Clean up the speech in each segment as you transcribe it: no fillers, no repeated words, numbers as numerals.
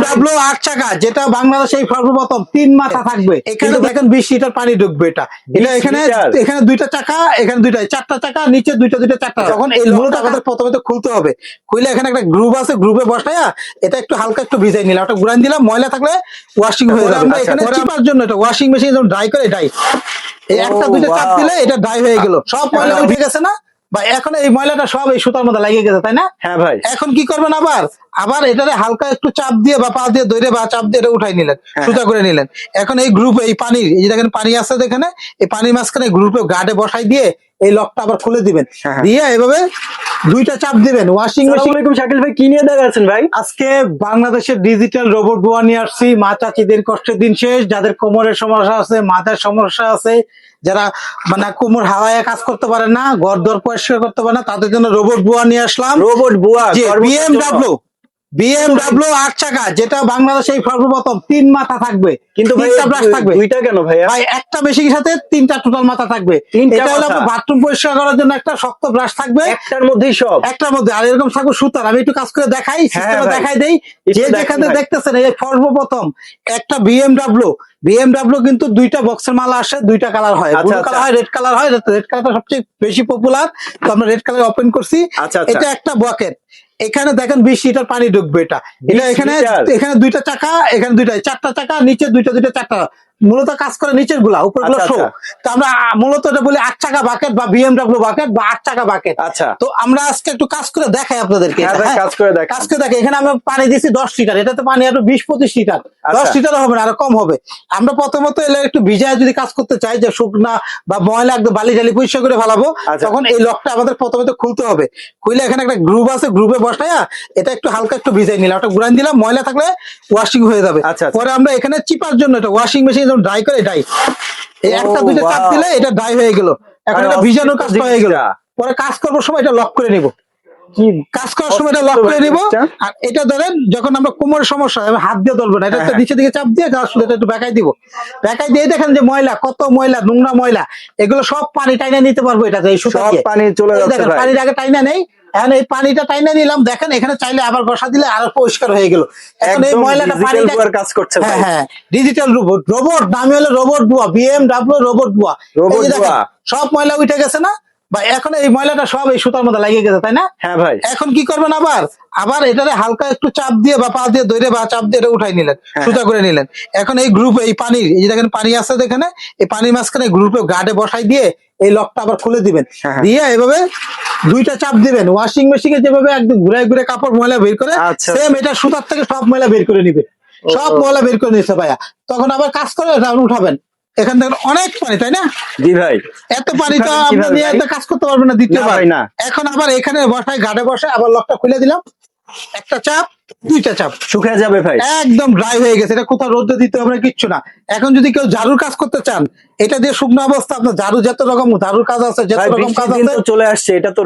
BMW 8 চাকা, যেটা বাংলাদেশে এই সর্বপ্রথম 3 মাথা থাকবে। এখানে দেখেন 20 লিটার পানি ঢুকবে। এটা এখানে দুইটা চাকা, এখানে দুইটা, 4টা চাকা, নিচে দুইটা 4টা। তখন এই লোকটা আমাদের প্রথমে তো খুলতে হবে। খুলে এখানে একটা গ্রুপ আছে, গ্রুপে বসায়া এটা একটু হালকা একটু ভিজাই নিলাম, ওটা গুড়ান দিলাম, ময়লা থাকলে ওয়াশিং হয়ে যাবে। আমরা এখানে চিপার জন্য এটা ওয়াশিং মেশিন যখন ড্রাই করে ডাই, এই একটা দুইটা চাপ দিলে এটা ড্রাই হয়ে গেল, সব ময়লা উঠে গেছে না ভাই? এখন এই ময়লাটা সব এই সুতার মধ্যে লাগিয়ে গেছে, তাই না? হ্যাঁ ভাই। এখন কি করবেন, আবার এটারে হালকা একটু চাপ দিয়ে বা পা দিয়ে ধরে বা চাপ দিয়ে এটা উঠাই নিলেন, সুতা করে নিলেন। এখন এই গ্রুপে এই পানি, এই যে দেখেন পানি আছে এখানে, এই পানির মাঝখানে গ্রুপে গার্ডে বসাই দিয়ে এই লকটা আবার খুলে দিবেন, দিয়ে এভাবে দুইটা চাপ দিবেন। Washing machine. শাকিল ভাই কি নিয়ে দেখাচ্ছেন ভাই? আজকে বাংলাদেশের ডিজিটাল রোবট বুয়া নিয়ে আসছি। মা চাচিদের কষ্টের দিন শেষ, যাদের কোমরের সমস্যা আছে, মাথার সমস্যা আছে, যারা মানে কোমর হাওয়ায় কাজ করতে পারে না, ঘর দর পরিষ্কার করতে পারে না, তাদের জন্য রোবট বুয়া নিয়ে আসলাম। রোবট বুয়া বিএমডব্লিউ 8 চাকা, যেটা বাংলাদেশে এই সর্বপ্রথম 3 মাথা থাকবে। কিন্তু দুইটা কেন ভাই? একটা মেশিনের সাথে 3টা টোটাল মাথা থাকবে। এটা হলো আপনার বাথরুম পরিষ্কার করার জন্য একটা শক্ত ব্রাশ থাকবে, একটার মধ্যেই সব, একটার মধ্যে। আর এরকম থাকবে সুতার। আমি একটু কাজ করে দেখাই, সিস্টেমে দেখাই দেই। যে যেখানে দেখতেছেন এই সর্বপ্রথম একটা বিএমডব্লিউ কিন্তু 2টা বক্সের মালা আসে, 2টা কালার হয়, ব্লু কালার হয়, রেড কালার হয়। রেড কালারটা সবচেয়ে বেশি পপুলার, তো আমরা রেড কালার ওপেন করছি। এটা একটা বকেট। এখানে দেখেন 20 লিটার পানি ঢুকবে। এটা এখানে দুইটা চাকা, এখানে দুইটা, 4টা চাকা, নিচে দুইটা 4টা। মূলত কাজ করে নিচের গুলা, উপর গুলো শো। তো আমরা মূলত এটা বলি 8 চাকা বাকেট বা বিএমডব্লিউ বাকেট বা 8 চাকা বাকেট। তো আমরা আজকে একটু কাজ করে দেখাই আপনাদেরকে। কাজ করে দেখাই। এখানে আমরা পানি দিচ্ছি 10 লিটার, এটাতে পানি আরো 20-25 লিটার। 10 লিটার হবে না, আরো কম হবে। আমরা প্রথমত এলে একটু ভিজায় যদি কাজ করতে চাই, যে শুকনা বা ময়লা একদম বালি টালি পরিষ্কার করে ফেলাবো, তখন এই লকটা আমাদের প্রথমে তো খুলতে হবে। খুলে এখানে একটা গ্রুপ আছে, গ্রুপে বসায়া এটা একটু হালকা একটু ভিজাই নিলাম, ওটা গুড়ান দিলাম, ময়লা থাকলে ওয়াশিং হয়ে যাবে। পরে আমরা এখানে চিপার জন্য এটা ওয়াশিং মেশিন যখন ড্রাই করে ডাই, এই একটা দুইটা চাপ দিলে এটা ড্রাই হয়ে গেল। এখন এটা ভিজানোর কাজ হয়ে গেল। পরে কাজ করবার সময় এটা লক করে নিব, কাজ করার সময় এটা লক করে নিব। আর এটা ধরেন যখন আমরা কোমরের সমস্যা, হাত দিয়ে ধরবো না, এটা নিচে দিকে চাপ দিয়ে শুধু এটা একটু বেঁকাই দিব। বেঁকাই দিয়ে দেখেন যে ময়লা, কত ময়লা, নোংরা ময়লা, এগুলো সব পানি টাইনা নিতে পারবো। এটা এই সুতা দিয়ে পানি চলে যাচ্ছে, পানির আগে টাইনা নেই। এখন এই পানিটা টাইনা নিলাম, দেখেন এখানে চাইলে আবার বসা দিলে আরো পরিষ্কার হয়ে গেল। এখন এই ময়লাটা পানিটা কাজ করছে। হ্যাঁ, ডিজিটাল রোবট, নাম হলো রোবট বুয়া, বিএমডব্লিউ রোবট বুয়া। সব ময়লা উঠে গেছে না ভাই? এখন এই ময়লাটা সব এই সুতার মধ্যে লাগিয়ে গেছে, তাই না? হ্যাঁ ভাই। এখন কি করবেন, আবার এটারে হালকা একটু চাপ দিয়ে বা পা দিয়ে ধরে বা চাপ দিয়ে এটা উঠাই নিলেন, সুতা করে নিলেন। এখন এই গ্রুপে এই পানি, এই যে দেখেন পানি আছে এখানে, এই পানির মাঝখানে গ্রুপে গার্ডে বসাই দিয়ে এই লকটা আবার খুলে দিবেন, দিয়ে এভাবে 2টা চাপ দিবেন। ওয়াশিং মেশিনে যেভাবে একদম ঘুরে ঘুরে কাপড় ময়লা বের করে, সেম এটা সুতার থেকে সব ময়লা বের করে নিবে, সব ময়লা বের করে নিচ্ছে ভাইয়া। তখন আবার কাজ করে এটা উঠাবেন। এখান থেকে অনেক পানি, তাই না? জি ভাই। এত পানি তো আপনি নিয়ে কাজ করতে পারবেন না দ্বিতীয়বার। এখন আবার এখানে বসায়, গাড়ে বসে আবার লকটা খুলে দিলাম, একটা চাপ, 2টা চাপ, শুকিয়ে যাবে ভাই, একদম ড্রাই হয়ে গেছে। এটা কোথাও রোদে দিতে হবে না, কিচ্ছু না। এখন যদি কেউ ঝাড়ুর কাজ করতে চান, এটা দিয়ে শুকনো অবস্থা আপনার ঝাড়ু যত রকম ঝাড়ুর কাজ আছে, যত রকম কাজ আছে চলে আসছে, এটা তো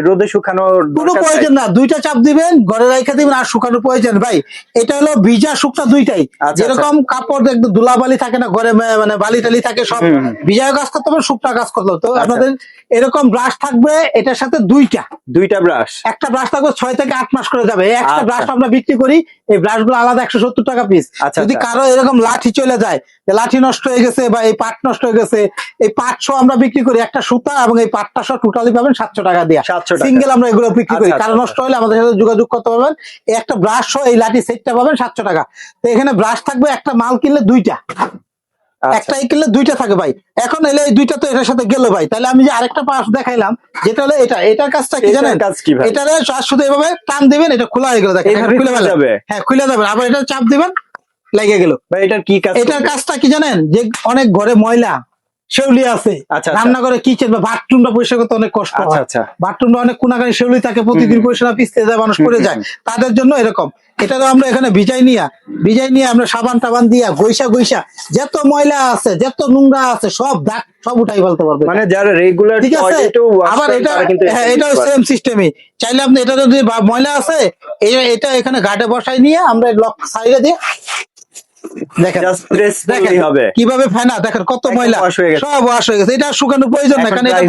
রোদে শুকানোর কোনো প্রয়োজন না। 2টা চাপ দিবেন, ঘরে রেখে দিবেন, আর শুকানোর প্রয়োজন ভাই। এটা হলো ভিজা শুকনা দুইটাই। যেরকম কাপড় একদম ধুলাবালি থাকে না ঘরে, মানে বালি টালি থাকে, সব ভিজা কাজ করতে হবে, শুকনা কাজ করতে হবে। তো আপনাদের এরকম ব্রাশ থাকবে, এটার সাথে দুইটা ব্রাশ, একটা ব্রাশ থাকবে 6 থেকে 8 মাস করে যাবে। একটা ব্রাশ আমরা বিক্রি করি, এই ব্রাশ গুলো আলাদা 170 টাকা পিস। যদি কারো এরকম লাঠি চলে যায়, লাঠি নষ্ট হয়ে গেছে বা এই পাট নষ্ট হয়ে গেছে, এই পাট সহ আমরা বিক্রি করি, একটা সুতা এবং এই পাটটা সহ টোটালি পাবেন 700 টাকা দিয়ে, সিঙ্গেল আমরা এগুলো বিক্রি করি। কারো নষ্ট হলে আমাদের সাথে যোগাযোগ করতে পারবেন। এই একটা ব্রাশ সহ এই লাঠি সেটটা পাবেন 700 টাকা। তো এখানে ব্রাশ থাকবে, একটা মাল কিনলে 2টা, একটাই কিনলে 2টা থাকে ভাই। এখন এলে এই 2টা তো এটার সাথে গেল ভাই। তাহলে আমি যে আরেকটা পাশ দেখাইলাম, যেটা হলো এটার কাজটা কি জানেন? এটারে শুধু এভাবে টান দিবেন, এটা খোলা হয়ে গেল, দেখেন খুলে যাবে। হ্যাঁ, খুলে যাবে। আবার এটা চাপ দিবেন, লেগে গেল। এটার কি কাজ? এটার কাজটা কি জানেন? যে অনেক ঘরে ময়লা শেউলি আছে, রান্নাঘরে কিচেন বা বাথরুমটা পরিষ্কার করতে অনেক কষ্ট হয়, বাথরুমটা অনেক কোনাকানি শেউলি থাকে, প্রতিদিন পরিষ্কার পিছতে যায়, মানুষ পড়ে যায়, তাদের জন্য এরকম। এটারও আমরা এখানে ভিজাই নিয়ে আমরা সাবান টাবান দিয়া গইসা যত ময়লা আছে, যত নোংরা আছে, সব দাগ সব উঠাই ফেলতে পারবে, মানে যারা রেগুলার। ঠিক আছে? আবার এটাও সেম সিস্টেমই। চাইলে আপনি এটা যদি ময়লা আছে, এটা এখানে ঘাটে বসাই নিয়ে আমরা লক সাইডে দিয়ে কিভাবে ফেনা, দেখেন কত ময়লা, সব ওয়াশ হয়ে গেছে। এটা শুকানোর প্রয়োজন না, কারণ এটা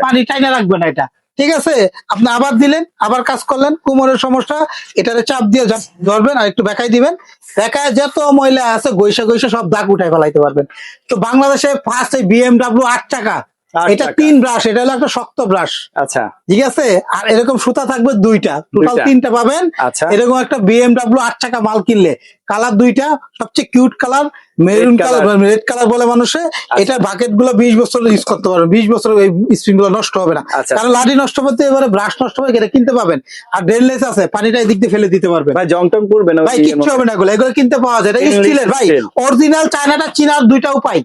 পানি টাইনা রাখবে না। এটা ঠিক আছে, আপনি আবার দিলেন, আবার কাজ করলেন, কোমরের সমস্যা, এটারে চাপ দিয়ে ধরবেন আর একটু বেকাই দিবেন, বেকায় যত ময়লা আছে গৈসা গৈসা সব দাগ উঠাই ফেলাইতে পারবেন। তো বাংলাদেশে ফার্স্ট এই BMW 8 টাকা, 8 এটা টাকা। 3 ব্রাশ, এটা হলো একটা শক্ত ব্রাশ, আচ্ছা ঠিক আছে। আর এরকম সুতা থাকবে 2টা, টোটাল দুইটা। 3টা পাবেন। আচ্ছা। এরকম একটা BMW 8 টাকা মাল কিনলে কালার 2টা, সবচেয়ে cute colour maroon colour। Colour, red colour বলে মানুষে। এটা বাকেট গুলো 20 বছর ইউজ করতে পারবেন, 20 বছর এই স্প্রিং গুলো নষ্ট হবে না। আচ্ছা। কারণ লাঠি নষ্ট করতে এবারে ব্রাশ নষ্ট হবে, এটা কিনতে পাবেন। আর ড্রেনলেস আছে, পানিটা এদিক দিয়ে ফেলে দিতে পারবেন ভাই, জং টং পড়বে না ভাই, কিচ্ছু হবে না। এগুলো এগুলো কিনতে পাওয়া যায়, এটা Stainless স্টিলের ভাই। steel। অরিজিনাল চায়নাটা চিনার 2টা উপায়,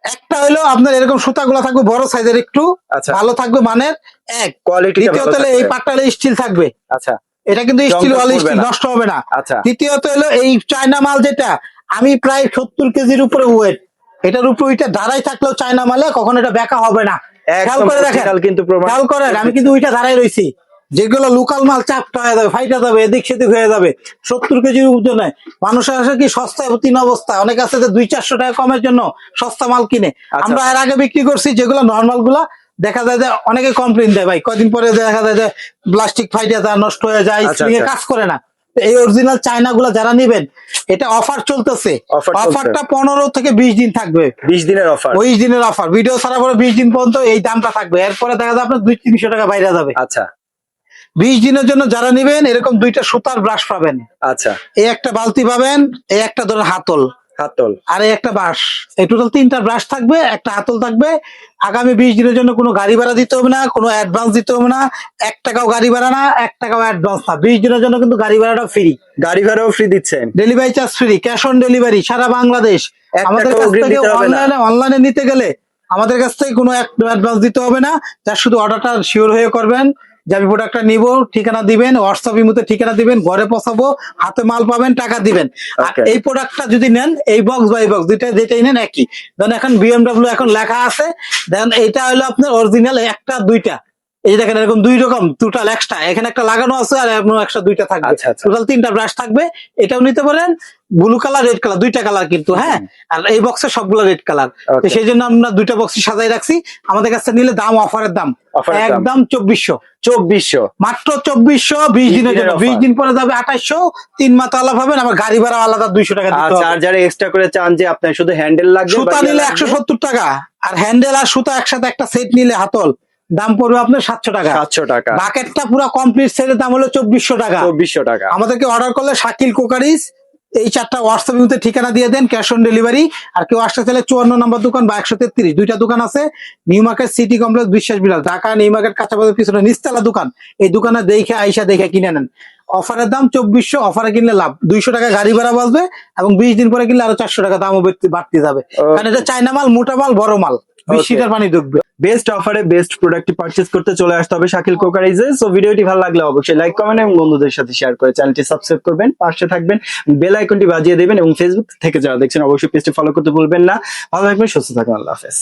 একটা হলো আপনার এরকম সুতাগুলো থাকবে বড় সাইজের একটু, আচ্ছা। ভালো থাকবে মানের, এক। কোয়ালিটি দ্বিতীয়ত হলো এই পাটটা হলো স্টিল থাকবে, আচ্ছা এটা কিন্তু জং স্টিল টং ওয়াল, পড়বে স্টিল না। নষ্ট হবে না। আচ্ছা তৃতীয়ত হলো এই চায়না মাল যেটা, আমি প্রায় 70 কেজির উপরে ওয়েট, এটার উপরে ওইটা দাঁড়াই থাকলেও চায়না মালে কখন এটা বেকা হবে না। খেয়াল একদম করে দেখেন, original কিন্তু প্রমাণ খেয়াল করেন, আমি কিন্তু ওইটা দাঁড়াই রইছি। যেগুলো লোকাল মাল চাপটা হয়ে যাবে, ফাইটা যাবে, এদিক সেদিক হয়ে যাবে, 70 কেজির ওজনে মানুষের আসে কি সস্তায় তিন অবস্থা, অনেক আছে যে 200-400 টাকা কমের জন্য সস্তা মাল কিনে। আমরা এর আগে বিক্রি করছি যেগুলো নর্মাল গুলা, দেখা যায় যে অনেকে কমপ্লেন দেয় ভাই, কয়দিন পরে দেখা যায় যে প্লাস্টিক ফাইটা যায়, নষ্ট হয়ে যায়, আচ্ছা, স্প্রিং এ আচ্ছা। কাজ করে না। তো এই অরিজিনাল চায়না গুলা যারা নিবেন, এটা অফার চলতেছে, Offer চলছে। অফারটা 15 থেকে 20 দিন থাকবে, 20 দিনের অফার 20 দিনের অফার। ভিডিও ছাড়া পরে 20 দিন পর্যন্ত এই দামটা থাকবে, এরপরে দেখা যায় আপনার 200-300 টাকা বাইরে যাবে। আচ্ছা 20 দিনের জন্য যারা নিবেন, এরকম 2টা সুতার ব্রাশ পাবেন, আচ্ছা এই একটা বালতি পাবেন, এই একটা ধরেন হাতল, হাতল আর এই একটা বাঁশ, এই টোটাল 3টা ব্রাশ থাকবে, একটা হাতল থাকবে। আগামী 20 দিনের জন্য কোনো গাড়ি ভাড়া দিতে হবে না, কোনো অ্যাডভান্স দিতে হবে না, 1 টাকাও গাড়ি ভাড়া না, 1 টাকাও অ্যাডভান্স না। 20 দিনের জন্য কিন্তু গাড়ি ভাড়াটা ফ্রি, গাড়ি ভাড়াও ফ্রি দিচ্ছেন delivery charge free, cash on delivery সারা বাংলাদেশ। 1 আমাদের টাকাও কাছ অগ্রিম থেকে দিতে হবে না। অনলাইনে নিতে গেলে আমাদের কাছ থেকে কোনো অ্যাডভান্স দিতে হবে না, যার শুধু অর্ডারটা শিওর হয়ে করবেন যে আমি প্রোডাক্টটা নিব, ঠিকানা দিবেন, হোয়াটসঅ্যাপ ইমোতে ঠিকানা দিবেন, ঘরে পৌঁছাবো, হাতে মাল পাবেন, টাকা দিবেন। আর Okay. এই প্রোডাক্টটা যদি নেন, এই বক্স বা এই বক্স দুইটা যেটাই নেন একই। ধরেন এখন BMW এখন লেখা আছে, দেন এইটা হলো আপনার অরিজিনাল একটা 2টা, এই যে দেখেন এরকম 2 রকম টোটাল এক্সট্রা, এখানে একটা লাগানো আছে আর এমন একটা 2টা থাকবে, আচ্ছা, আচ্ছা। টোটাল 3টা ব্রাশ থাকবে। এটাও নিতে পারেন, ব্লু কালার রেড কালার 2টা কালার কিন্তু, হ্যাঁ। আর এই বক্সে সবগুলো রেড কালার, Okay. সেই জন্য আমরা 2টা বক্সই সাজাই রাখছি। আমাদের কাছে নিলে দাম অফারের দাম, Offer-এর দাম। একদম 2400, 2400 মাত্র 2400, 20 দিনের জন্য। offer। 20 দিন পরে যাবে 2800, 3 মাস আলাদা পাবেন, আবার গাড়ি ভাড়া আলাদা 200 টাকা দিতে আচ্ছা, হবে। আর যারা এক্সট্রা করে চান যে আপনার শুধু হ্যান্ডেল লাগবে, সুতা নিলে 170 টাকা, আর হ্যান্ডেল আর সুতা একসাথে একটা সেট নিলে হাতল দাম পড়বে আপনার 700 টাকা। 700 টাকা, বাকেটটা পুরো কমপ্লিট সেটের দাম হলো 2400 টাকা। 2400 টাকা। আমাদেরকে অর্ডার করলে শাকিল কোকারিজ এই 4টা হোয়াটসঅ্যাপ ইউতে ঠিকানা দিয়ে দেন, ক্যাশ অন ডেলিভারি। আর কেউ আসতে চাইলে 54 নম্বর দোকান বা 133, 2টা দোকান আছে। নিউ মার্কেট সিটি কমপ্লেক্স, বিশ্বাস বিলাস, ঢাকা নিউ মার্কেট কাঁচাবাজার পিছনে নিচতলা দোকান। এই দোকানে দেখে আইসা দেখে কিনে নেন। অফারের দাম 2400, অফারে কিনলে লাভ, 200 টাকা গাড়ি ভাড়া বাঁচবে, এবং 20 দিন পরে কিনলে আরো 400 টাকা দামও বাড়তে যাবে। কারণ এটা চায়না মাল, মোটা মাল, বড় মাল, 20 Okay. লিটার পানি ঢুকবে। বেস্ট অফারে বেস্ট প্রোডাক্ট পারচেজ করতে চলে আসতে হবে শাকিল কোকারিজে। সো ভিডিওটি ভালো লাগলে অবশ্যই লাইক কমেন্ট এবং বন্ধুদের সাথে শেয়ার করে চ্যানেলটি সাবস্ক্রাইব করবেন, পাশে থাকবেন, বেল আইকনটি বাজিয়ে দেবেন, এবং ফেসবুক থেকে যারা দেখছেন অবশ্যই পেজটি ফলো করতে ভুলবেন না। ভালো থাকবেন, সুস্থ থাকবেন, আল্লাহ হাফেজ।